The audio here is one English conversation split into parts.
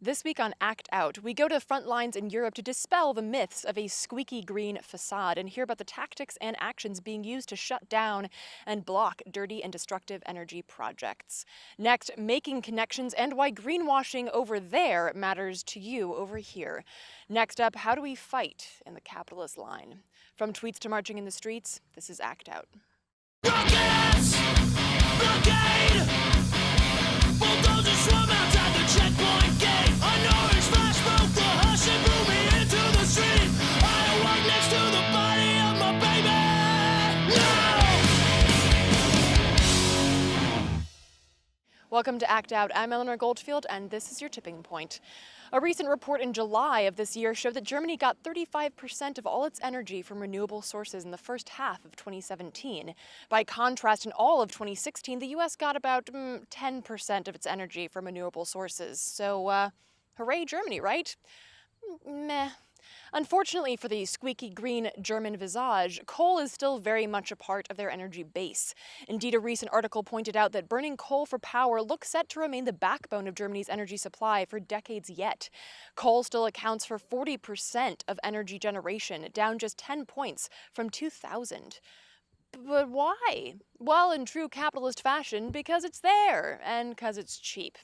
This week on Act Out, we go to the front lines in Europe to dispel the myths of a squeaky green facade and hear about the tactics and actions being used to shut down and block dirty and destructive energy projects. Next, making connections and why greenwashing over there matters to you over here. Next up, how do we fight in the capitalist line? From tweets to marching in the streets, this is Act Out. Rockets! Blockade! Bulldozers swarm outside the checkpoint gate. An orange flash broke the hush and blew me into the street. I awoke next to the body of my baby. No! Welcome to Act Out. I'm Eleanor Goldfield, and this is your tipping point. A recent report in July of this year showed that Germany got 35% of all its energy from renewable sources in the first half of 2017. By contrast, in all of 2016, the U.S. got about 10% of its energy from renewable sources. So, hooray Germany, right? Meh. Unfortunately for the squeaky green German visage, coal is still very much a part of their energy base. Indeed, a recent article pointed out that burning coal for power looks set to remain the backbone of Germany's energy supply for decades yet. Coal still accounts for 40% of energy generation, down just 10 points from 2000. But why? Well, in true capitalist fashion, because it's there, and because it's cheap.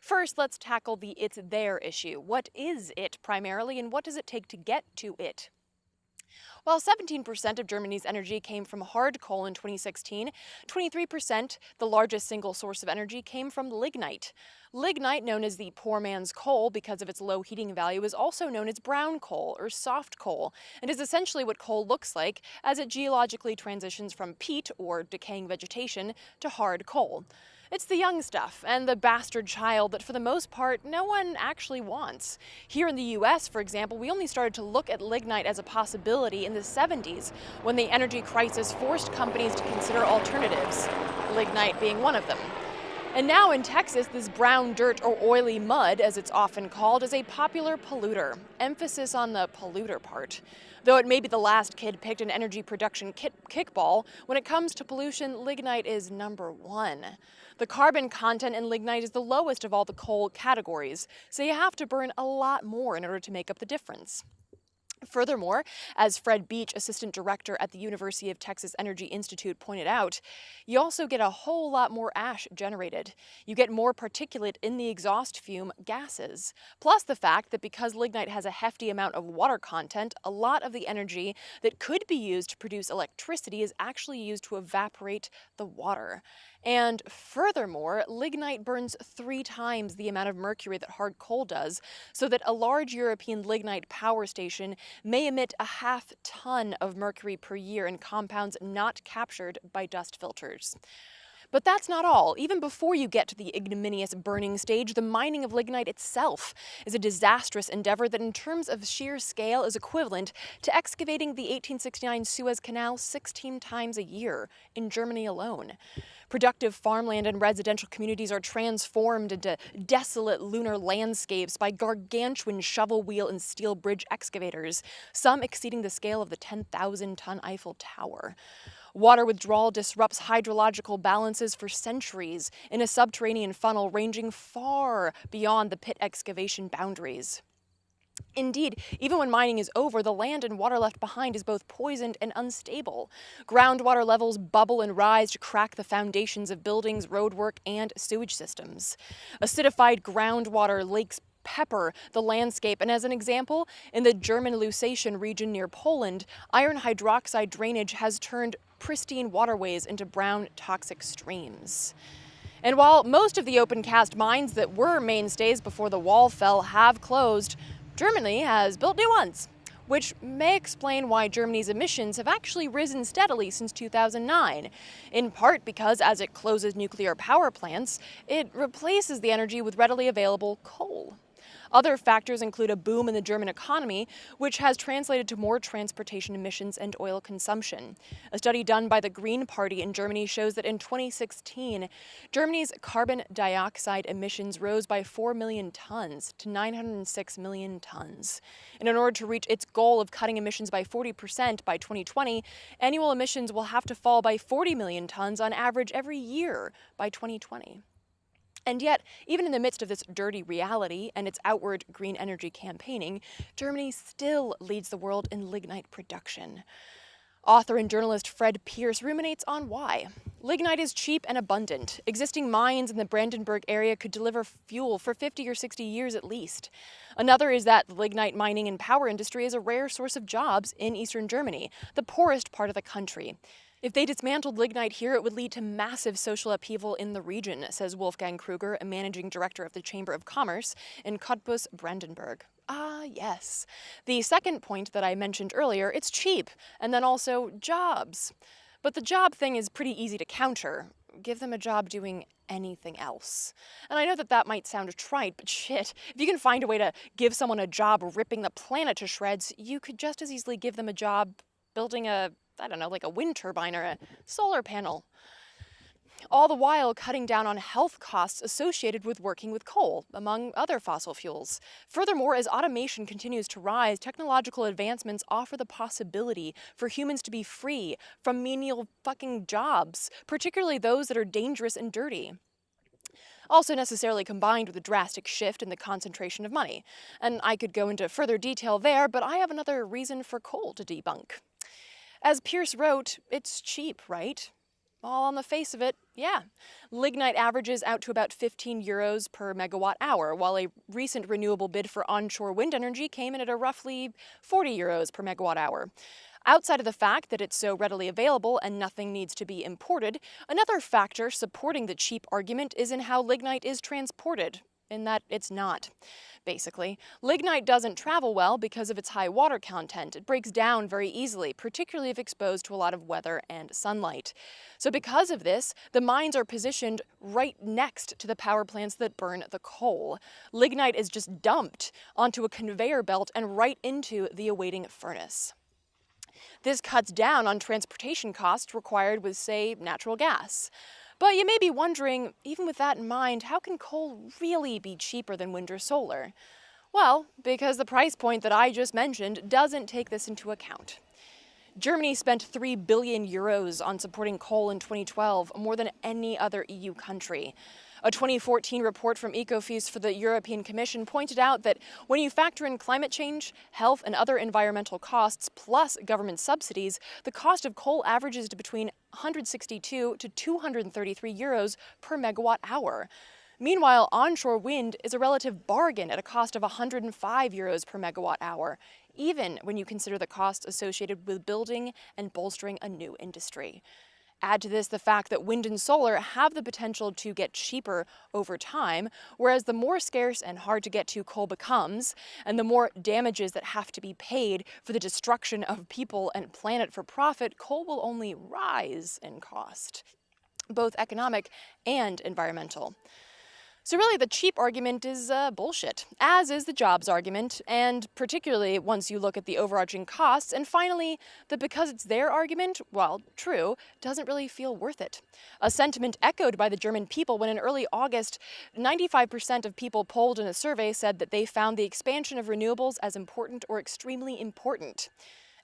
First, let's tackle the it's there issue. What is it primarily, and what does it take to get to it? While 17% of Germany's energy came from hard coal in 2016, 23%, the largest single source of energy, came from lignite. Lignite, known as the poor man's coal because of its low heating value, is also known as brown coal or soft coal, and is essentially what coal looks like as it geologically transitions from peat, or decaying vegetation, to hard coal. It's the young stuff and the bastard child that for the most part no one actually wants. Here in the US, for example, we only started to look at lignite as a possibility in the 70s, when the energy crisis forced companies to consider alternatives, lignite being one of them. And now in Texas, this brown dirt, or oily mud, as it's often called, is a popular polluter. Emphasis on the polluter part. Though it may be the last kid picked an energy production kickball, when it comes to pollution, lignite is number one. The carbon content in lignite is the lowest of all the coal categories, so you have to burn a lot more in order to make up the difference. Furthermore, as Fred Beach, assistant director at the University of Texas Energy Institute, pointed out, you also get a whole lot more ash generated. You get more particulate in the exhaust fume gases. Plus the fact that because lignite has a hefty amount of water content, a lot of the energy that could be used to produce electricity is actually used to evaporate the water. And furthermore, lignite burns 3 times the amount of mercury that hard coal does, so that a large European lignite power station may emit a half ton of mercury per year in compounds not captured by dust filters. But that's not all. Even before you get to the ignominious burning stage, the mining of lignite itself is a disastrous endeavor that in terms of sheer scale is equivalent to excavating the 1869 Suez Canal 16 times a year in Germany alone. Productive farmland and residential communities are transformed into desolate lunar landscapes by gargantuan shovel wheel and steel bridge excavators, some exceeding the scale of the 10,000-ton Eiffel Tower. Water withdrawal disrupts hydrological balances for centuries in a subterranean funnel ranging far beyond the pit excavation boundaries. Indeed, even when mining is over, the land and water left behind is both poisoned and unstable. Groundwater levels bubble and rise to crack the foundations of buildings, roadwork, and sewage systems. Acidified groundwater lakes pepper the landscape, and as an example, in the German Lusatian region near Poland, iron hydroxide drainage has turned pristine waterways into brown, toxic streams. And while most of the open-cast mines that were mainstays before the wall fell have closed, Germany has built new ones, which may explain why Germany's emissions have actually risen steadily since 2009, in part because as it closes nuclear power plants, it replaces the energy with readily available coal. Other factors include a boom in the German economy, which has translated to more transportation emissions and oil consumption. A study done by the Green Party in Germany shows that in 2016, Germany's carbon dioxide emissions rose by 4 million tons to 906 million tons. And in order to reach its goal of cutting emissions by 40% by 2020, annual emissions will have to fall by 40 million tons on average every year by 2020. And yet, even in the midst of this dirty reality and its outward green energy campaigning, Germany still leads the world in lignite production. Author and journalist Fred Pierce ruminates on why. Lignite is cheap and abundant. Existing mines in the Brandenburg area could deliver fuel for 50 or 60 years at least. Another is that the lignite mining and power industry is a rare source of jobs in eastern Germany, the poorest part of the country. If they dismantled lignite here, it would lead to massive social upheaval in the region, says Wolfgang Kruger, a managing director of the Chamber of Commerce in Cottbus, Brandenburg. Ah, yes. The second point that I mentioned earlier, it's cheap, and then also jobs. But the job thing is pretty easy to counter. Give them a job doing anything else. And I know that that might sound trite, but shit, if you can find a way to give someone a job ripping the planet to shreds, you could just as easily give them a job building like a wind turbine or a solar panel. All the while cutting down on health costs associated with working with coal, among other fossil fuels. Furthermore, as automation continues to rise, technological advancements offer the possibility for humans to be free from menial fucking jobs, particularly those that are dangerous and dirty. Also necessarily combined with a drastic shift in the concentration of money. And I could go into further detail there, but I have another reason for coal to debunk. As Pierce wrote, it's cheap, right? All on the face of it, yeah. Lignite averages out to about 15 euros per megawatt hour, while a recent renewable bid for onshore wind energy came in at a roughly 40 euros per megawatt hour. Outside of the fact that it's so readily available and nothing needs to be imported, another factor supporting the cheap argument is in how lignite is transported, in that it's not. Basically, lignite doesn't travel well because of its high water content. It breaks down very easily, particularly if exposed to a lot of weather and sunlight. So because of this, the mines are positioned right next to the power plants that burn the coal. Lignite is just dumped onto a conveyor belt and right into the awaiting furnace. This cuts down on transportation costs required with, say, natural gas. But you may be wondering, even with that in mind, how can coal really be cheaper than wind or solar? Well, because the price point that I just mentioned doesn't take this into account. Germany spent 3 billion euros on supporting coal in 2012, more than any other EU country. A 2014 report from Ecofys for the European Commission pointed out that when you factor in climate change, health, and other environmental costs, plus government subsidies, the cost of coal averages to between 162 to 233 euros per megawatt hour. Meanwhile, onshore wind is a relative bargain at a cost of 105 euros per megawatt hour, even when you consider the costs associated with building and bolstering a new industry. Add to this the fact that wind and solar have the potential to get cheaper over time, whereas the more scarce and hard to get to coal becomes, and the more damages that have to be paid for the destruction of people and planet for profit, coal will only rise in cost, both economic and environmental. So really, the cheap argument is bullshit, as is the jobs argument, and particularly once you look at the overarching costs, and finally, that because it's their argument, while true, doesn't really feel worth it. A sentiment echoed by the German people when in early August, 95% of people polled in a survey said that they found the expansion of renewables as important or extremely important.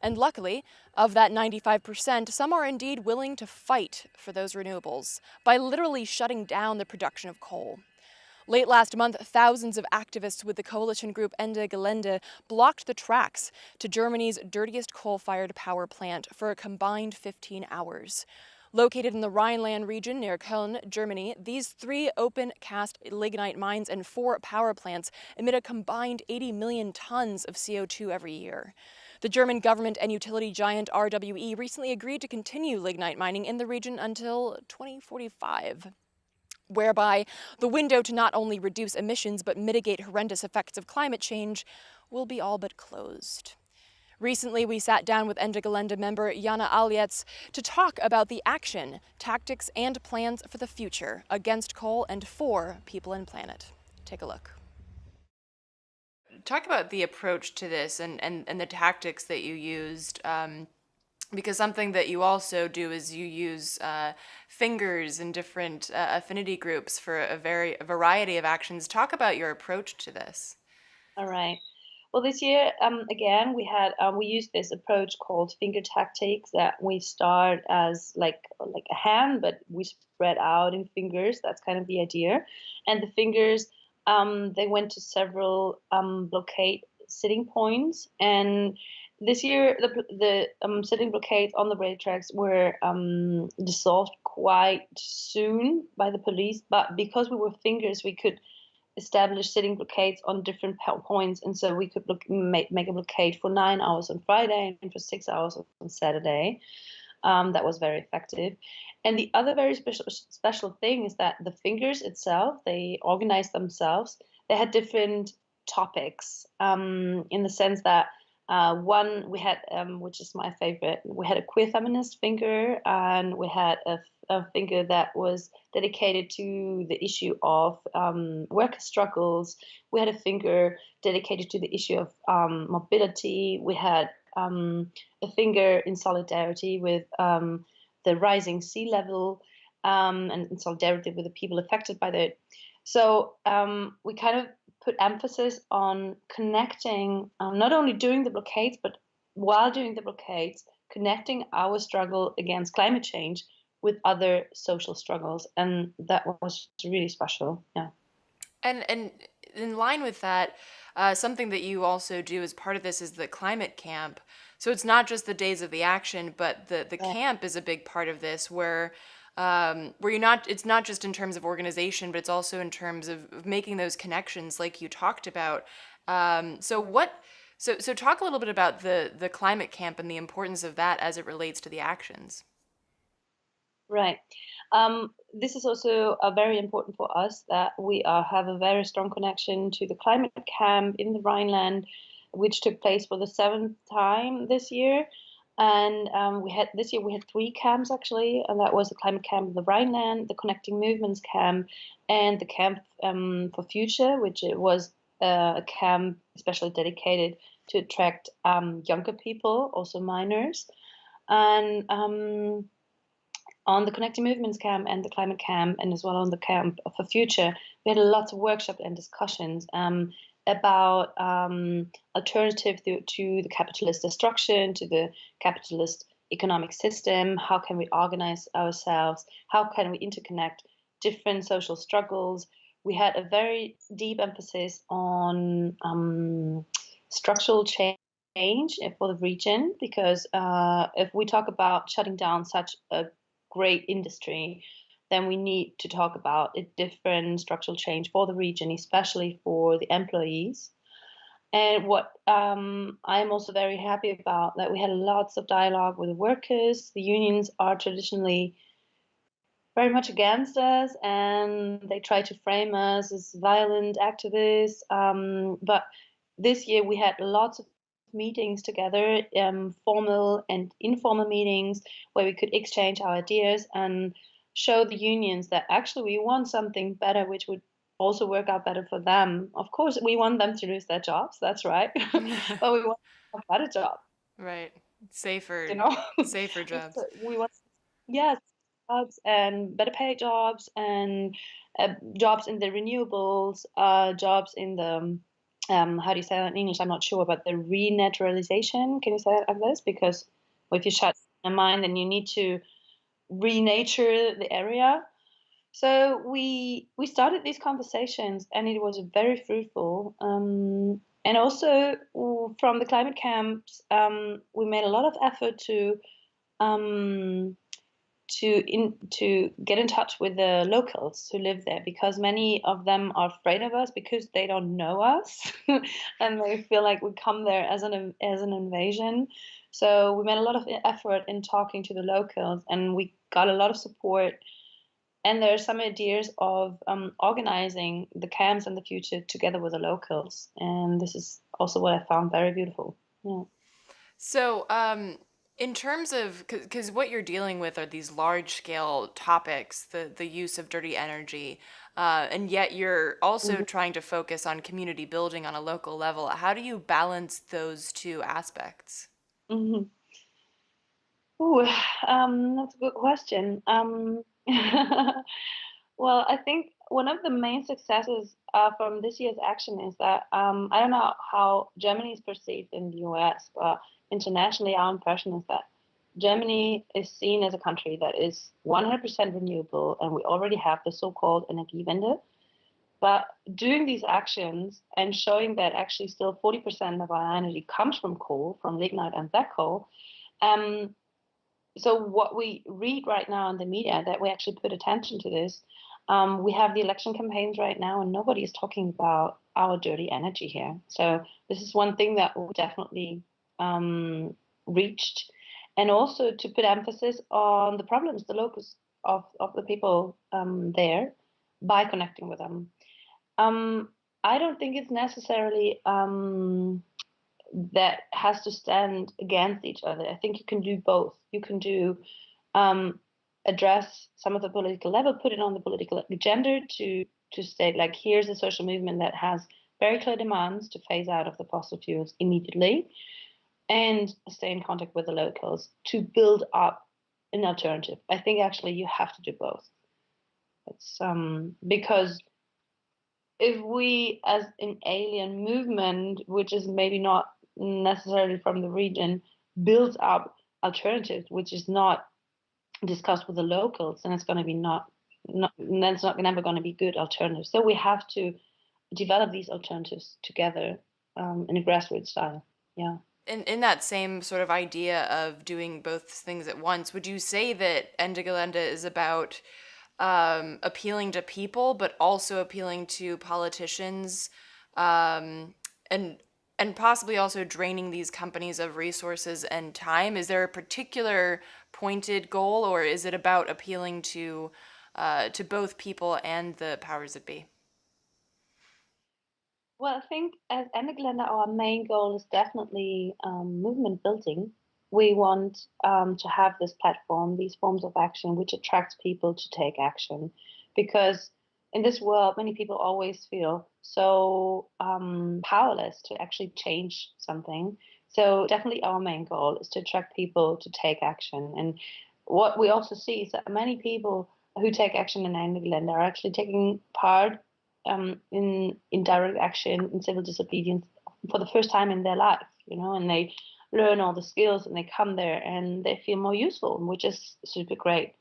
And luckily, of that 95%, some are indeed willing to fight for those renewables by literally shutting down the production of coal. Late last month, thousands of activists with the coalition group Ende Gelände blocked the tracks to Germany's dirtiest coal-fired power plant for a combined 15 hours. Located in the Rhineland region near Köln, Germany, these 3 open-cast lignite mines and 4 power plants emit a combined 80 million tons of CO2 every year. The German government and utility giant RWE recently agreed to continue lignite mining in the region until 2045. Whereby the window to not only reduce emissions but mitigate horrendous effects of climate change will be all but closed. Recently, we sat down with Ende Gelände member Jana Alietz to talk about the action, tactics, and plans for the future against coal and for people and planet. Take a look. Talk about the approach to this and the tactics that you used. Because something that you also do is you use fingers and different affinity groups for a variety of actions. Talk about your approach to this. All right. for this year, again, we used this approach called finger tactics that we start as like a hand, but we spread out in fingers. That's kind of the idea. And the fingers, they went to several blockade sitting points. And this year, the sitting blockades on the rail tracks were dissolved quite soon by the police. But because we were fingers, we could establish sitting blockades on different points, and so we could make a blockade for 9 hours on Friday and for 6 hours on Saturday. That was very effective. And the other very special thing is that the fingers itself, they organized themselves. They had different topics, in the sense that one we had, which is my favorite, we had a queer feminist finger, and we had a finger that was dedicated to the issue of worker struggles. We had a finger dedicated to the issue of mobility. We had a finger in solidarity with the rising sea level, and in solidarity with the people affected by that. So we kind of put emphasis on connecting, not only during the blockades, but while doing the blockades, connecting our struggle against climate change with other social struggles. And that was really special. Yeah. And in line with that, something that you also do as part of this is the climate camp. So it's not just the days of the action, but the Right. camp is a big part of this, where you're not, it's not just in terms of organization, but it's also in terms of making those connections like you talked about. So talk a little bit about the climate camp and the importance of that as it relates to the actions. Right. This is also very important for us that we have a very strong connection to the climate camp in the Rhineland, which took place for the seventh time this year. And this year we had three camps actually, and that was the climate camp in the Rhineland, the Connecting Movements camp, and the camp for Future, which it was a camp especially dedicated to attract younger people, also minors. And on the Connecting Movements camp and the climate camp, and as well on the camp for Future, we had lots of workshops and discussions about alternative to the capitalist destruction, to the capitalist economic system. How can we organize ourselves? How can we interconnect different social struggles? We had a very deep emphasis on structural change for the region, because if we talk about shutting down such a great industry, then we need to talk about a different structural change for the region, especially for the employees. And what I'm also very happy about, that we had lots of dialogue with the workers. The unions are traditionally very much against us, and they try to frame us as violent activists. But this year we had lots of meetings together, formal and informal meetings, where we could exchange our ideas and show the unions that actually we want something better, which would also work out better for them. Of course, we want them to lose their jobs, that's right, but we want a better job, Right. Safer, you know. safer jobs. We want, yes, jobs and better paid jobs, and jobs in the renewables, jobs in the how do you say that in English? I'm not sure, but the renaturalization. Can you say it like this? Because if you shut a mine, then you need to renature the area. So we started these conversations, and it was very fruitful. And also from the climate camps, we made a lot of effort um, to get in touch with the locals who live there, because many of them are afraid of us because they don't know us, and they feel like we come there as an invasion. So we made a lot of effort in talking to the locals, and we got a lot of support. And there are some ideas of organizing the camps in the future together with the locals, and this is also what I found very beautiful. Yeah. So, in terms of, because what you're dealing with are these large scale topics, the use of dirty energy, and yet you're also trying to focus on community building on a local level. How do you balance those two aspects? Mm-hmm. Ooh, that's a good question. Well, I think one of the main successes from this year's action is that I don't know how Germany is perceived in the US, but internationally, our impression is that Germany is seen as a country that is 100% renewable, and we already have the so-called Energiewende. But doing these actions and showing that actually still 40% of our energy comes from coal, from lignite and black coal. Um, so what we read right now in the media, that we actually put attention to this. We have the election campaigns right now, and nobody is talking about our dirty energy here. So this is one thing that we definitely reached, and also to put emphasis on the problems, the locus of the people there, by connecting with them. I don't think it's necessarily that has to stand against each other. I think you can do both. You can do address some of the political level, put it on the political agenda to state, like, here's a social movement that has very clear demands to phase out of the fossil fuels immediately, and stay in contact with the locals to build up an alternative. I think actually you have to do both. It's because if we, as an alien movement, which is maybe not necessarily from the region, builds up alternatives, which is not discussed with the locals, then it's going to be then it's not never going to be good alternatives. So we have to develop these alternatives together in a grassroots style. Yeah. In that same sort of idea of doing both things at once, would you say that Ende Gelände is about appealing to people, but also appealing to politicians, and possibly also draining these companies of resources and time? Is there a particular pointed goal, or is it about appealing to both people and the powers that be? Well, I think as Ende Gelände, our main goal is definitely movement building. We want to have this platform, these forms of action, which attracts people to take action. Because in this world, many people always feel so powerless to actually change something. So definitely our main goal is to attract people to take action. And what we also see is that many people who take action in Ende Gelände are actually taking part in direct action, in civil disobedience for the first time in their life, and they learn all the skills and they come there and they feel more useful, which is super great.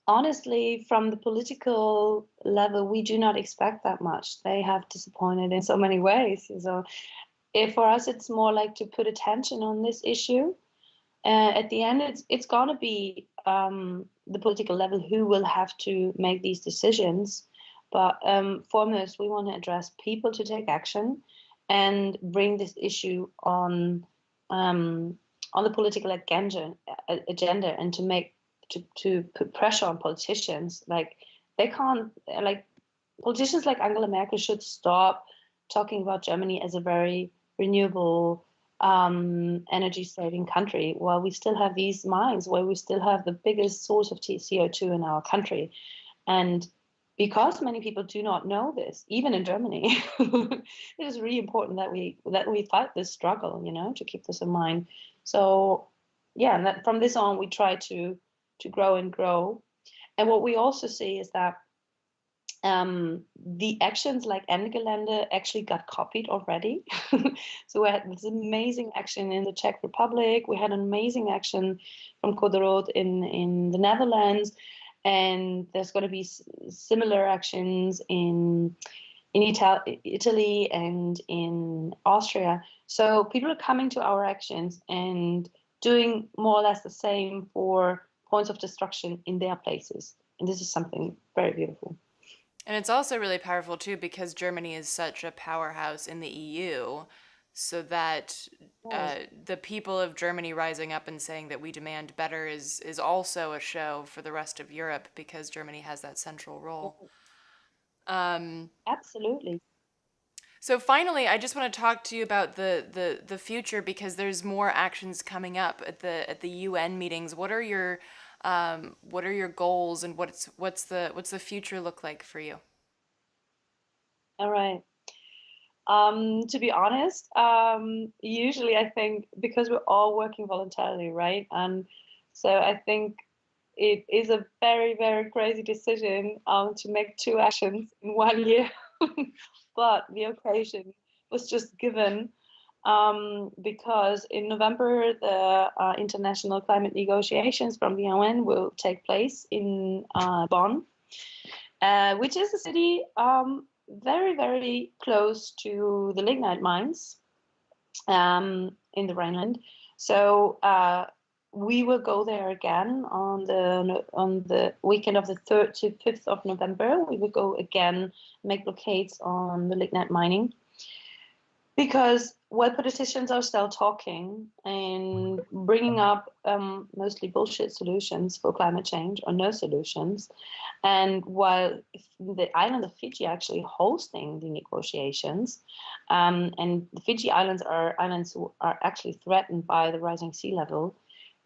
Honestly, from the political level, we do not expect that much. They have disappointed in so many ways. So if for us, it's more like to put attention on this issue. At the end, it's going to be the political level who will have to make these decisions. But foremost, we want to address people to take action and bring this issue on the political agenda, and to put pressure on politicians. Like, they can't, like, politicians like Angela Merkel should stop talking about Germany as a very renewable, energy saving country, while we still have these mines, where we still have the biggest source of CO2 in our country. And because many people do not know this, even in Germany, it is really important that we fight this struggle, to keep this in mind. So yeah, and that from this on, we try to grow and grow. And what we also see is that the actions like Ende Gelände actually got copied already. So we had this amazing action in the Czech Republic. We had an amazing action from Code Rood in the Netherlands, and there's going to be similar actions in Italy and in Austria. So people are coming to our actions and doing more or less the same for points of destruction in their places. And this is something very beautiful. And it's also really powerful too, because Germany is such a powerhouse in the EU, so that the people of Germany rising up and saying that we demand better is also a show for the rest of Europe, because Germany has that central role. Absolutely. So finally, I just want to talk to you about the future, because there's more actions coming up at the UN meetings. What are your goals, and what's the future look like for you? All right. To be honest, usually I think, because we're all working voluntarily, right? And so I think it is a very, very crazy decision to make two actions in 1 year. But the occasion was just given because in November the international climate negotiations from the UN will take place in Bonn, which is a city very, very close to the lignite mines in the Rhineland. So we will go there again on the weekend of the 3rd to 5th of November. We will go again, make blockades on the lignite mining. Because while politicians are still talking and bringing up mostly bullshit solutions for climate change or no solutions, and while the island of Fiji actually hosting the negotiations, and the Fiji Islands are islands who are actually threatened by the rising sea level,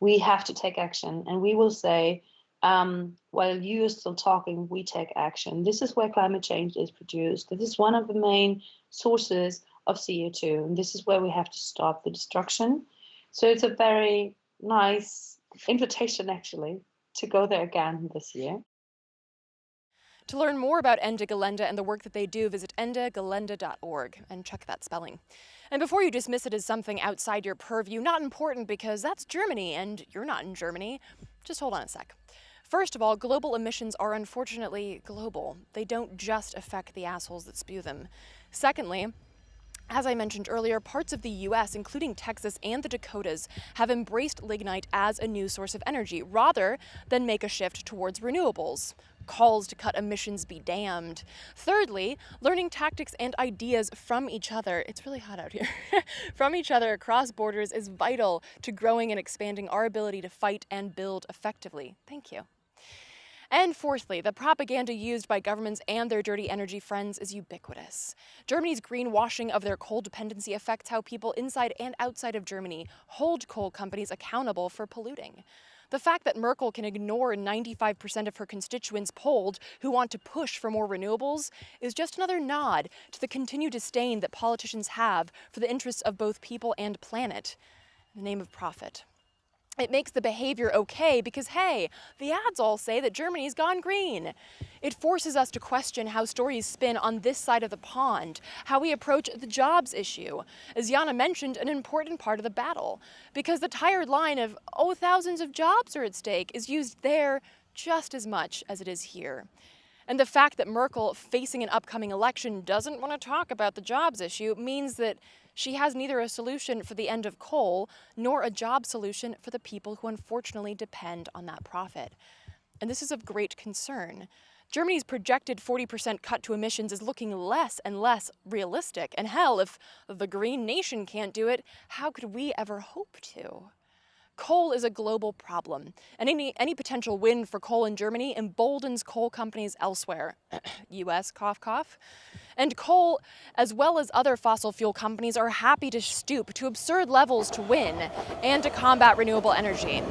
we have to take action. And we will say, while you are still talking, we take action. This is where climate change is produced. This is one of the main sources of CO2, and this is where we have to stop the destruction. So it's a very nice invitation, actually, to go there again this year. To learn more about Ende Gelände and the work that they do, visit endegelände.org and check that spelling. And before you dismiss it as something outside your purview, not important because that's Germany and you're not in Germany, just hold on a sec. First of all, global emissions are unfortunately global. They don't just affect the assholes that spew them. Secondly, as I mentioned earlier, parts of the US, including Texas and the Dakotas, have embraced lignite as a new source of energy, rather than make a shift towards renewables. Calls to cut emissions be damned. Thirdly, learning tactics and ideas from each other, it's really hot out here, from each other across borders is vital to growing and expanding our ability to fight and build effectively. Thank you. And fourthly, the propaganda used by governments and their dirty energy friends is ubiquitous. Germany's greenwashing of their coal dependency affects how people inside and outside of Germany hold coal companies accountable for polluting. The fact that Merkel can ignore 95% of her constituents polled who want to push for more renewables is just another nod to the continued disdain that politicians have for the interests of both people and planet in the name of profit. It makes the behavior okay because, hey, the ads all say that Germany's gone green. It forces us to question how stories spin on this side of the pond, how we approach the jobs issue. As Jana mentioned, an important part of the battle, because the tired line of, oh, thousands of jobs are at stake is used there just as much as it is here. And the fact that Merkel, facing an upcoming election, doesn't want to talk about the jobs issue means that she has neither a solution for the end of coal nor a job solution for the people who unfortunately depend on that profit. And this is of great concern. Germany's projected 40% cut to emissions is looking less and less realistic. And hell, if the green nation can't do it, how could we ever hope to? Coal is a global problem, and any potential win for coal in Germany emboldens coal companies elsewhere. US, cough, cough. And coal, as well as other fossil fuel companies, are happy to stoop to absurd levels to win and to combat renewable energy.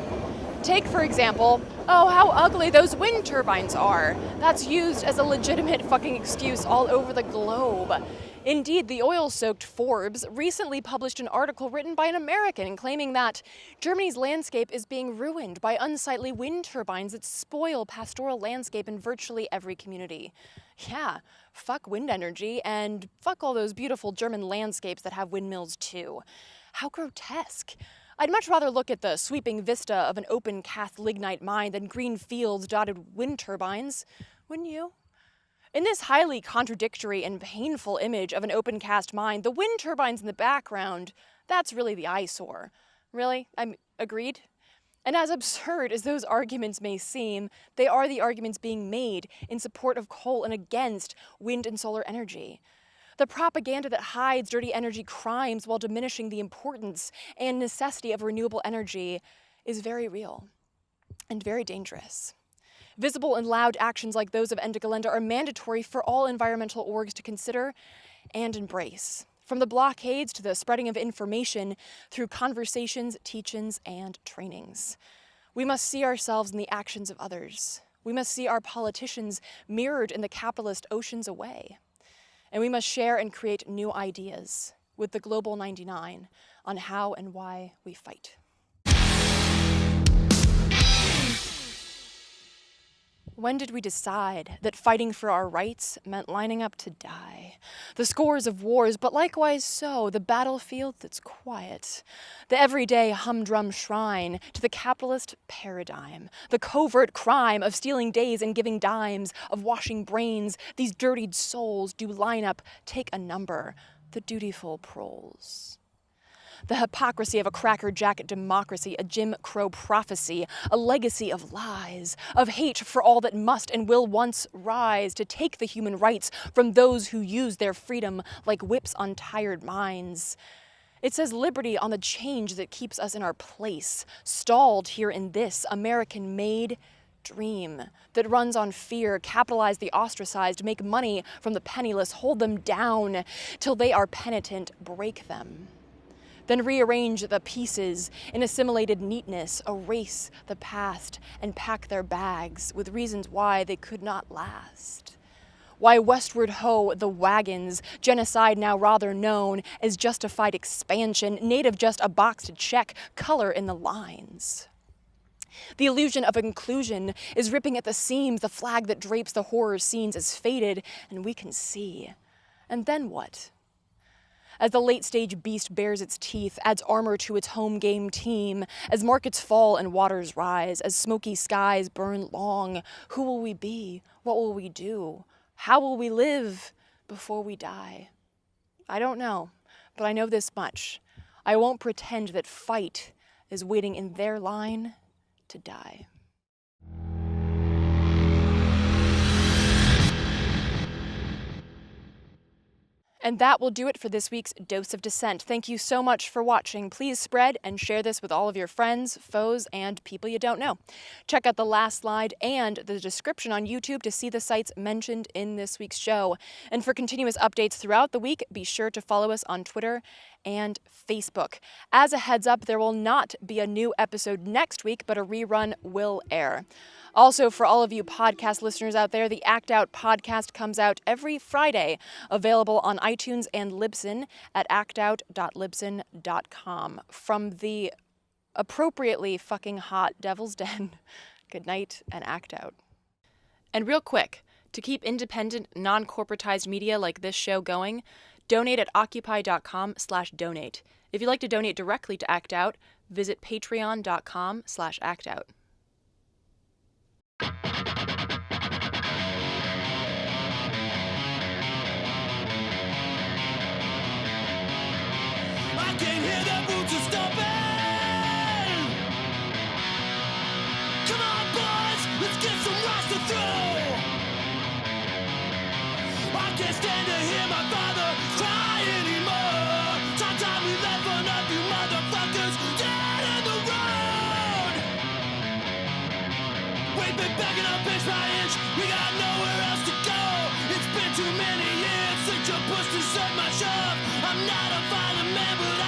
Take, for example, oh, how ugly those wind turbines are. That's used as a legitimate fucking excuse all over the globe. Indeed, the oil-soaked Forbes recently published an article written by an American claiming that Germany's landscape is being ruined by unsightly wind turbines that spoil pastoral landscape in virtually every community. Yeah, fuck wind energy and fuck all those beautiful German landscapes that have windmills too. How grotesque. I'd much rather look at the sweeping vista of an open-cast lignite mine than green fields dotted wind turbines, wouldn't you? In this highly contradictory and painful image of an open-cast mine, the wind turbines in the background, that's really the eyesore. Really? I'm agreed? And as absurd as those arguments may seem, they are the arguments being made in support of coal and against wind and solar energy. The propaganda that hides dirty energy crimes while diminishing the importance and necessity of renewable energy is very real and very dangerous. Visible and loud actions like those of Ende Gelände are mandatory for all environmental orgs to consider and embrace, from the blockades to the spreading of information through conversations, teach-ins, and trainings. We must see ourselves in the actions of others. We must see our politicians mirrored in the capitalist oceans away. And we must share and create new ideas with the Global 99 on how and why we fight. When did we decide that fighting for our rights meant lining up to die? The scores of wars, but likewise so, the battlefield that's quiet. The everyday humdrum shrine to the capitalist paradigm. The covert crime of stealing days and giving dimes, of washing brains. These dirtied souls do line up, take a number, the dutiful proles. The hypocrisy of a crackerjack democracy, a Jim Crow prophecy, a legacy of lies, of hate for all that must and will once rise to take the human rights from those who use their freedom like whips on tired minds. It says liberty on the change that keeps us in our place, stalled here in this American-made dream that runs on fear, capitalize the ostracized, make money from the penniless, hold them down till they are penitent, break them. Then rearrange the pieces in assimilated neatness, erase the past, and pack their bags with reasons why they could not last. Why westward ho the wagons, genocide now rather known as justified expansion, native just a box to check, color in the lines. The illusion of inclusion is ripping at the seams, the flag that drapes the horror scenes is faded, and we can see. And then what? As the late-stage beast bares its teeth, adds armor to its home game team, as markets fall and waters rise, as smoky skies burn long, who will we be? What will we do? How will we live before we die? I don't know, but I know this much. I won't pretend that fight is waiting in their line to die. And that will do it for this week's Dose of Dissent. Thank you so much for watching. Please spread and share this with all of your friends, foes, and people you don't know. Check out the last slide and the description on YouTube to see the sites mentioned in this week's show. And for continuous updates throughout the week, be sure to follow us on Twitter and Facebook. As a heads up, there will not be a new episode next week, but a rerun will air. Also, for all of you podcast listeners out there, the Act Out podcast comes out every Friday, available on iTunes and Libsyn at actout.libsyn.com. From the appropriately fucking hot Devil's Den, good night and act out. And real quick, to keep independent, non-corporatized media like this show going, donate at Occupy.com/donate. If you'd like to donate directly to Act Out, visit patreon.com/actout. I can hear the boots are stomping. Come on, boys, let's get some rocks to throw. I can't stand to hear my father cry anymore. Time we left for nothing, motherfuckers dead in the road. We've been backing up inch by inch, we got nowhere else to go. It's been too many years since you pushed and shoved my shove. I'm not a violent man, but